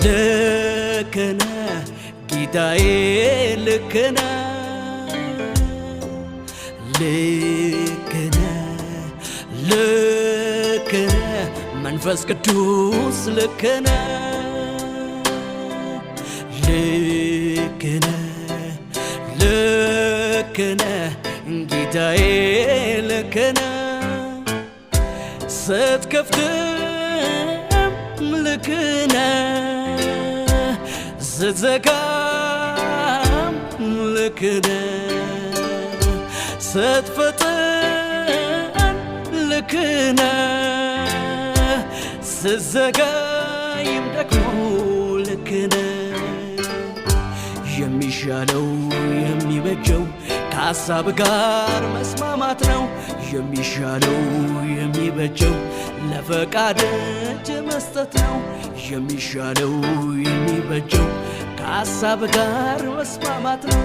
ልክነ ጌታዬ ልክነ መንፈስ ቅዱስ ልክነ ጌታዬ ልክነ ስትከፍትም ልክነ ስትዘጋም ልክነ ስትፈጥን ልክነ ስትዘጋይም ደግሞ ልክነ የሚሻለው የሚበጀው ከሐሳብ ጋር መስማማት ነው የሚሻለው የሚበጀው ለፈቃድ እጅ መስጠት ነው የሚሻለው የሚበጀው ከሐሳብ ጋር መስማማት ነው